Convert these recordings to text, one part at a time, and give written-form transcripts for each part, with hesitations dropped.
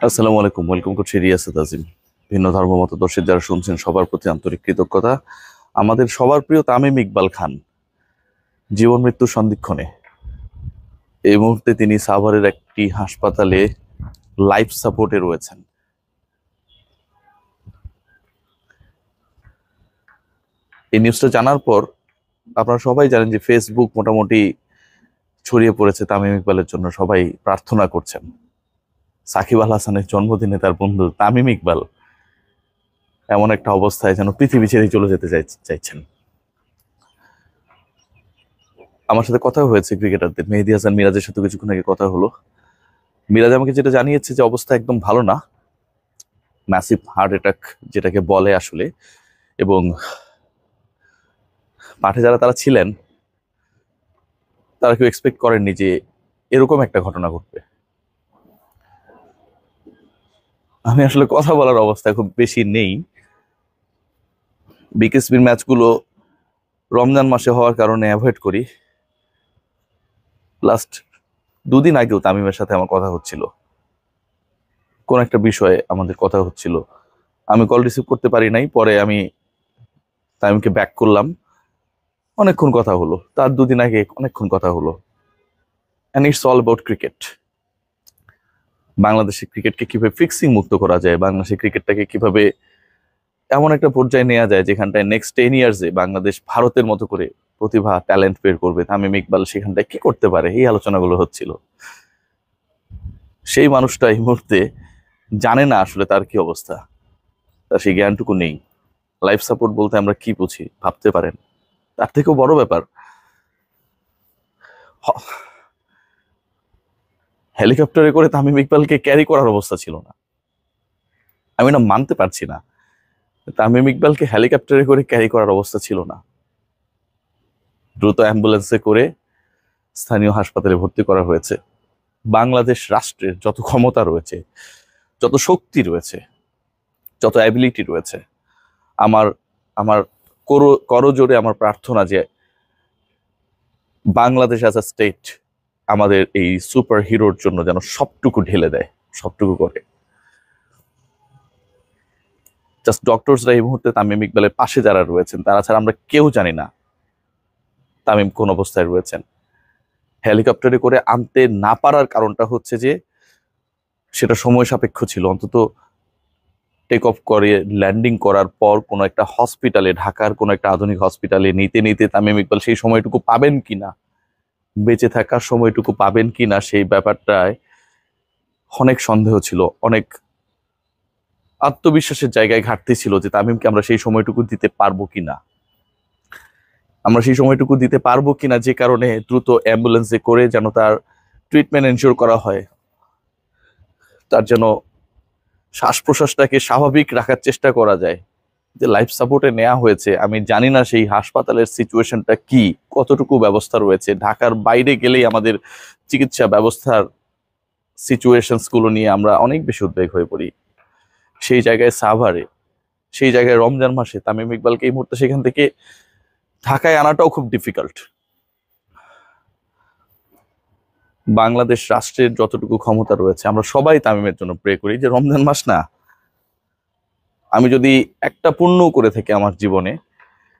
আসসালামু আলাইকুম, ওয়েলকাম করছি রিয়াসাত আজিম। ভিন্ন ধর্ম মতদর্শী যারা শুনছেন সবার প্রতি আন্তরিক কৃতজ্ঞতা। আমাদের সবার প্রিয় তামিম ইকবাল খান জীবন মৃত্যু সন্ধিক্ষণে। এই মুহূর্তে তিনি সাভারের একটি হাসপাতালে লাইফ সাপোর্টে রয়েছেন। এই নিউজটা জানার পর আপনারা সবাই জানেন যে ফেসবুক মোটামুটি ছড়িয়ে পড়েছে তামিম ইকবালের জন্য, সবাই প্রার্থনা করছেন। সাকিব আল হাসানের জন্মদিনে তার বন্ধু তামিম ইকবাল এমন একটা অবস্থায় যেন পৃথিবী ছেড়ে চলে যেতে চাইছেন। আমার সাথে কথা হয়েছে ক্রিকেটারদের, মেহেদী হাসান মিরাজের সাথে কিছুক্ষণ আগে কথা হলো। মিরাজ আমাকে যেটা জানিয়েছে যে অবস্থা একদম ভালো না, ম্যাসিভ হার্ট অ্যাটাক যেটাকে বলে আসলে। এবং মাঠে যারা তারা ছিলেন তারা কেউ এক্সপেক্ট করেননি যে এরকম একটা ঘটনা ঘটবে। আমি আসলে কথা বলার অবস্থা খুব বেশি নেই। বিকেএসপির ম্যাচগুলো রমজান মাসে হওয়ার কারণে অ্যাভয়েড করি। লাস্ট দুদিন আগেও তামিমের সাথে আমার কথা হচ্ছিল, কোন একটা বিষয়ে আমাদের কথা হচ্ছিল। আমি কল রিসিভ করতে পারি নাই, পরে আমি তামিমকে ব্যাক করলাম। অনেকক্ষণ কথা হলো, তার দুদিন আগে অনেকক্ষণ কথা হলো। And it's all about cricket. বাংলাদেশের ক্রিকেটকে কিভাবে ফিক্সিং মুক্ত করা যায়, বাংলাদেশের ক্রিকেটটাকে কিভাবে এমন একটা পর্যায়ে নেওয়া যায় যেখানটায় নেক্সট 10 ইয়ার্সে বাংলাদেশ ভারতের মতো করে প্রতিভা ট্যালেন্ট বের করবে, তামিম ইকবাল সেখানটায় কি করতে পারে, এই আলোচনাগুলো হচ্ছিল। সেই মানুষটা এই মুহূর্তে জানে না আসলে তার কি অবস্থা, তার সেই জ্ঞানটুকু নেই। লাইফ সাপোর্ট বলতে আমরা কি বুঝি ভাবতে পারেন? তার থেকেও বড় ব্যাপার, হেলিকপ্টারে করে তামিম ইকবালকে ক্যারি করার অবস্থা ছিল না। আমি না মানতে পারছি না, তামিম ইকবালকে হেলিকপ্টারে করে ক্যারি করার অবস্থা ছিল না। দ্রুত অ্যাম্বুলেন্সে করে স্থানীয় হাসপাতালে ভর্তি করা হয়েছে। বাংলাদেশ রাষ্ট্রের যত ক্ষমতা রয়েছে, যত শক্তি রয়েছে, যত অ্যাবিলিটি রয়েছে, আমার আমার করজোড়ে আমার প্রার্থনা যে বাংলাদেশ অ্যাজ আ স্টেট আমাদের এই সুপার হিরোর জন্য যেন সবটুকু ঢেলে দেয়, সবটুকু করে। জাস্ট ডক্টরসরা এই মুহূর্তে তামিম ইকবালের পাশে যারা রয়েছেন তারা ছাড়া আমরা কেউ জানি না তামিম কোন অবস্থায় রয়েছেন। হেলিকপ্টারে করে আনতে না পারার কারণটা হচ্ছে যে সেটা সময় সাপেক্ষ ছিল। অন্তত টেক অফ করে ল্যান্ডিং করার পর কোনো একটা হসপিটালে, ঢাকার কোনো একটা আধুনিক হসপিটালে নিতে নিতে তামিম ইকবাল সেই সময়টুকু পাবেন কিনা, বেঁচে থাকার সময়টুকু পাবেন কিনা, সেই ব্যাপারটায় অনেক সন্দেহ ছিল, অনেক আত্মবিশ্বাসের জায়গায় ঘাটতি ছিল যে তামিমকে আমরা সেই সময়টুকু দিতে পারবো কিনা, আমরা সেই সময়টুকু দিতে পারবো কিনা, যে কারণে দ্রুত অ্যাম্বুলেন্সে করে যেন তার ট্রিটমেন্ট এনশিওর করা হয়, তার যেন শ্বাস প্রশ্বাসটাকে স্বাভাবিক রাখার চেষ্টা করা যায়। যে লাইফ সাপোর্টে নেওয়া হয়েছে, আমি জানি না সেই হাসপাতালের সিচুয়েশনটা কি, কতটুকু ব্যবস্থা রয়েছে। ঢাকার বাইরে গেলেই আমাদের চিকিৎসা ব্যবস্থার সিচুয়েশনস গুলো নিয়ে আমরা অনেক বেশি উদ্বেগ হয়ে পড়ি। সেই জায়গায় সাভারে, সেই জায়গায় রমজান মাসে তামিম ইকবালকে এই মুহূর্তে সেখান থেকে ঢাকায় আনাটাও খুব ডিফিকাল্ট। বাংলাদেশ রাষ্ট্রের যতটুকু ক্ষমতা রয়েছে আমরা সবাই তামিমের জন্য প্রে করি যে রমজান মাস না, আমি যদি একটা পুণ্য করে থাকি আমার জীবনে,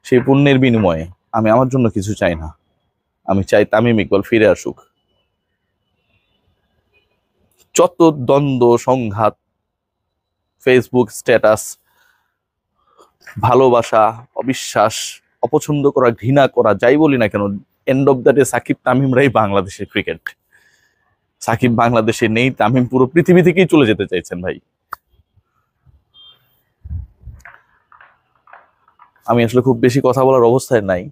সেই পুণ্যের বিনিময়ে আমি আমার জন্য কিছু চাই না, আমি চাই তামিম ইকবাল ফিরে আসুক। যত দ্বন্দ্ব সংঘাত, ফেসবুক স্ট্যাটাস, ভালোবাসা, অবিশ্বাস, অপছন্দ করা, ঘৃণা করা, যাই বলি না কেন, end of the day Shakib তামিমরাই বাংলাদেশের ক্রিকেট। সাকিব বাংলাদেশে নেই, তামিম পুরো পৃথিবী থেকেই চলে যেতে চাইছেন ভাই। আমি আসলে খুব বেশি কথা বলার অবস্থায় নাই।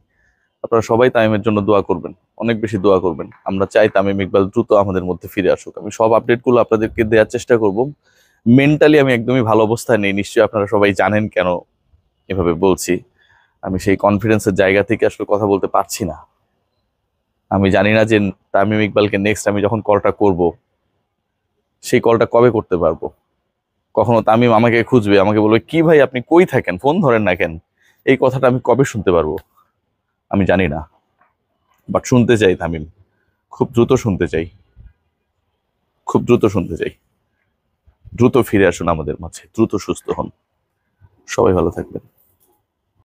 আপনারা সবাই তামিমের জন্য দোয়া করবেন, অনেক বেশি দোয়া করবেন। আমরা চাই তামিম ইকবাল দ্রুত আমাদের মধ্যে ফিরে আসুক। আমি সব আপডেটগুলো আপনাদেরকে দেওয়ার চেষ্টা করব। মেন্টালি আমি একদমই ভালো অবস্থায় নেই, নিশ্চয়ই আপনারা সবাই জানেন কেন এভাবে বলছি। আমি সেই কনফিডেন্সের জায়গা থেকে আসলে কথা বলতে পারছি না। আমি জানি না যে তামিম ইকবালকে নেক্সট আমি যখন কলটা করব, সেই কলটা কবে করতে পারবো। কখনো তামিম আমাকে খুঁজবে, আমাকে বলবে কি ভাই আপনি কই থাকেন, ফোন ধরেন না কেন, এই কথাটা আমি কবে শুনতে পারবো আমি জানি না। বাট শুনতে চাই তামিম, খুব দ্রুত শুনতে চাই, খুব দ্রুত শুনতে চাই। দ্রুত ফিরে আসুন আমাদের মাঝে, দ্রুত সুস্থ হন। সবাই ভালো থাকবেন।